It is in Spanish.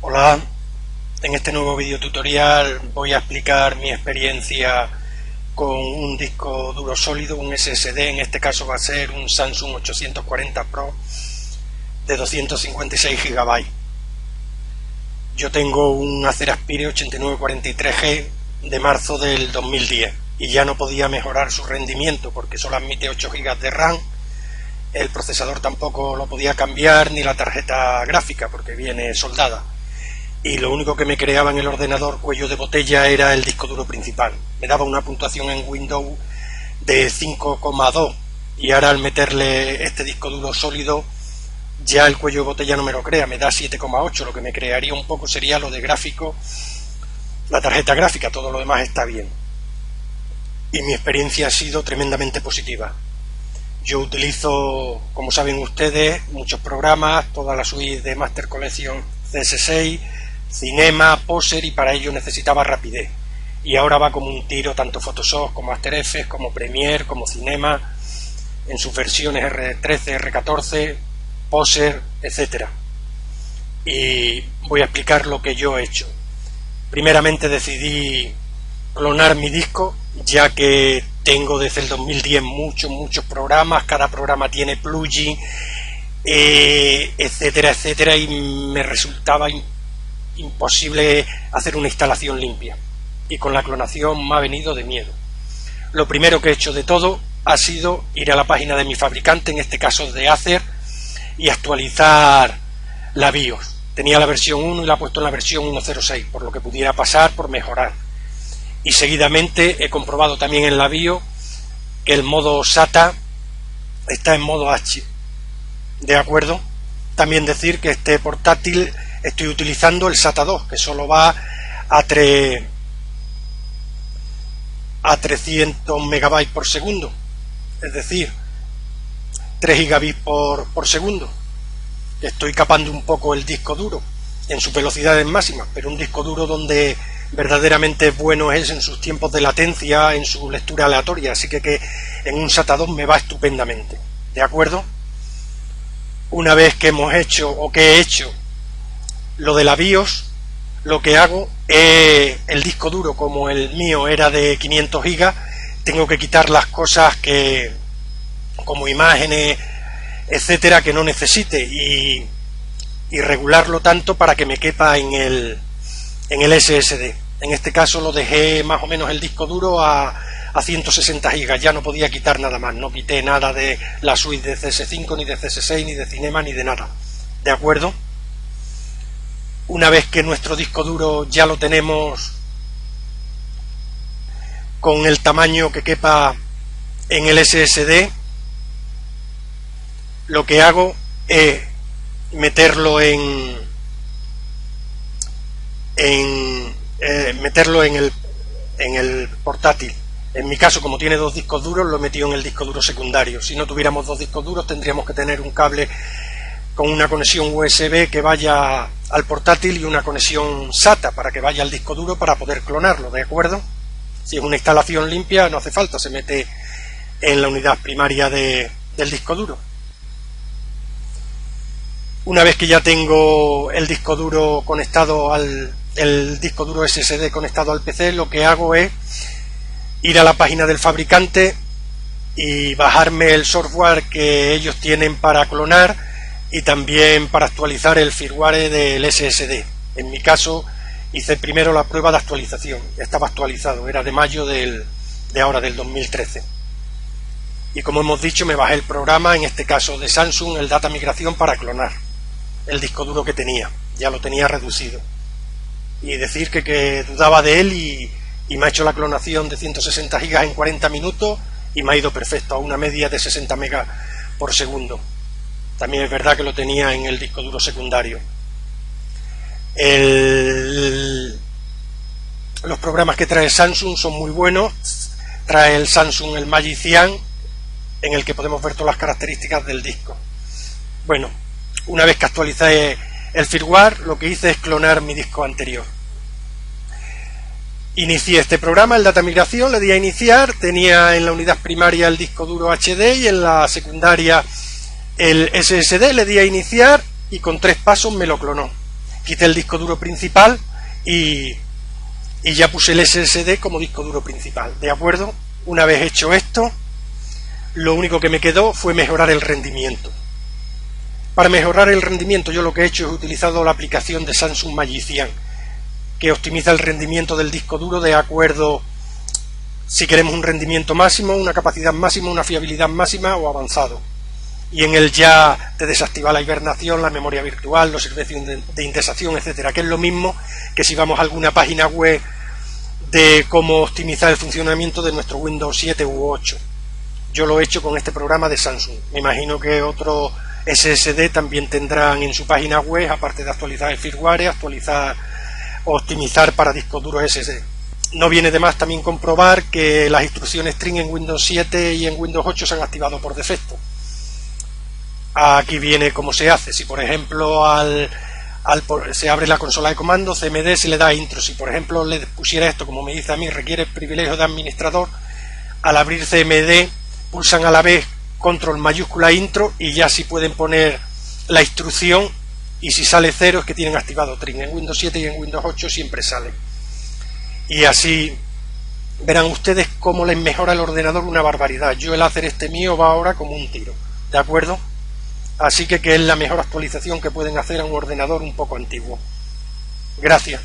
Hola, en este nuevo video tutorial voy a explicar mi experiencia con un disco duro sólido, un SSD. En este caso va a ser un Samsung 840 Pro de 256 GB. Yo tengo un Acer Aspire 8943G de marzo del 2010 y ya no podía mejorar su rendimiento porque solo admite 8 GB de RAM. El procesador tampoco lo podía cambiar, ni la tarjeta gráfica porque viene soldada. Y lo único que me creaba en el ordenador cuello de botella era el disco duro principal. Me daba una puntuación en Windows de 5,2 y ahora al meterle este disco duro sólido ya el cuello de botella no me lo crea, me da 7,8. Lo que me crearía un poco sería lo de gráfico, la tarjeta gráfica. Todo lo demás está bien y mi experiencia ha sido tremendamente positiva. Yo utilizo, como saben ustedes, muchos programas, toda la suite de Master Collection CS6, Cinema, Poser, y para ello necesitaba rapidez. Y ahora va como un tiro tanto Photoshop como After Effects, como Premiere, como Cinema, en sus versiones R13, R14, Poser, etc. Y voy a explicar lo que yo he hecho. Primeramente decidí clonar mi disco, ya que tengo desde el 2010 muchos programas, cada programa tiene plugin, etcétera, etcétera, y me resultaba imposible hacer una instalación limpia. Y con la clonación me ha venido de miedo. Lo primero que he hecho de todo ha sido ir a la página de mi fabricante, en este caso de Acer, y actualizar la BIOS. Tenía la versión 1 y la he puesto en la versión 1.06, por lo que pudiera pasar por mejorar. Y seguidamente he comprobado también en la BIOS que el modo SATA está en modo H. ¿De acuerdo? También decir que este portátil estoy utilizando el SATA 2, que solo va a 300 megabytes por segundo, es decir, 3 gigabits por segundo. Estoy capando un poco el disco duro en sus velocidades máximas, pero un disco duro donde verdaderamente bueno es en sus tiempos de latencia, en su lectura aleatoria, así que en un SATA 2 me va estupendamente. ¿De acuerdo? Una vez que hemos hecho, o que he hecho, lo de la BIOS, lo que hago es el disco duro, como el mío era de 500 GB, tengo que quitar las cosas que, como imágenes, etcétera, que no necesite y regularlo tanto para que me quepa en el SSD. En este caso lo dejé más o menos el disco duro a 160 GB, ya no podía quitar nada más, no quité nada de la suite de CS5, ni de CS6, ni de Cinema, ni de nada. ¿De acuerdo? Una vez que nuestro disco duro ya lo tenemos con el tamaño que quepa en el SSD, lo que hago es meterlo meterlo en el portátil. En mi caso, como tiene dos discos duros, lo he metido en el disco duro secundario. Si no tuviéramos dos discos duros, tendríamos que tener un cable con una conexión USB que vaya al portátil y una conexión SATA para que vaya al disco duro para poder clonarlo, ¿de acuerdo? Si es una instalación limpia no hace falta, se mete en la unidad primaria del disco duro. Una vez que ya tengo el disco duro conectado el disco duro SSD conectado al PC, lo que hago es ir a la página del fabricante y bajarme el software que ellos tienen para clonar y también para actualizar el firmware del SSD. En mi caso hice primero la prueba de actualización, ya estaba actualizado, era de mayo de ahora, del 2013. Y como hemos dicho, me bajé el programa, en este caso de Samsung, el Data Migración, para clonar el disco duro que tenía, ya lo tenía reducido. Y decir que dudaba de él y me ha hecho la clonación de 160 GB en 40 minutos y me ha ido perfecto, a una media de 60 megas por segundo. También es verdad que lo tenía en el disco duro secundario. Los programas que trae Samsung son muy buenos. Trae el Samsung, el Magic Cyan, en el que podemos ver todas las características del disco. Bueno, una vez que actualicé el firmware, lo que hice es clonar mi disco anterior. Inicié este programa, el Data Migración, le di a iniciar, tenía en la unidad primaria el disco duro HD y en la secundaria el SSD, le di a iniciar y con 3 pasos me lo clonó. quité el disco duro principal y ya puse el SSD como disco duro principal, ¿de acuerdo? Una vez hecho esto, lo único que me quedó fue mejorar el rendimiento. Para mejorar el rendimiento yo lo que he hecho es utilizado la aplicación de Samsung Magician, que optimiza el rendimiento del disco duro de acuerdo si queremos un rendimiento máximo, una capacidad máxima, una fiabilidad máxima o avanzado. Y en él ya te desactiva la hibernación, la memoria virtual, los servicios de indexación, etcétera, que es lo mismo que si vamos a alguna página web de cómo optimizar el funcionamiento de nuestro Windows 7 u 8. Yo lo he hecho con este programa de Samsung. Me imagino que otros SSD también tendrán en su página web, aparte de actualizar el firmware, actualizar o optimizar para discos duros SSD. No viene de más también comprobar que las instrucciones string en Windows 7 y en Windows 8 se han activado por defecto. Aquí viene cómo se hace. Si por ejemplo se abre la consola de comandos, CMD, se le da intro. Si por ejemplo le pusiera esto, como me dice a mí, requiere privilegio de administrador, al abrir CMD pulsan a la vez control mayúscula intro y ya sí pueden poner la instrucción, y si sale 0 es que tienen activado Trim. En Windows 7 y en Windows 8 siempre sale. Y así verán ustedes cómo les mejora el ordenador una barbaridad. Yo el hacer este mío va ahora como un tiro, ¿de acuerdo? Así que es la mejor actualización que pueden hacer a un ordenador un poco antiguo. Gracias.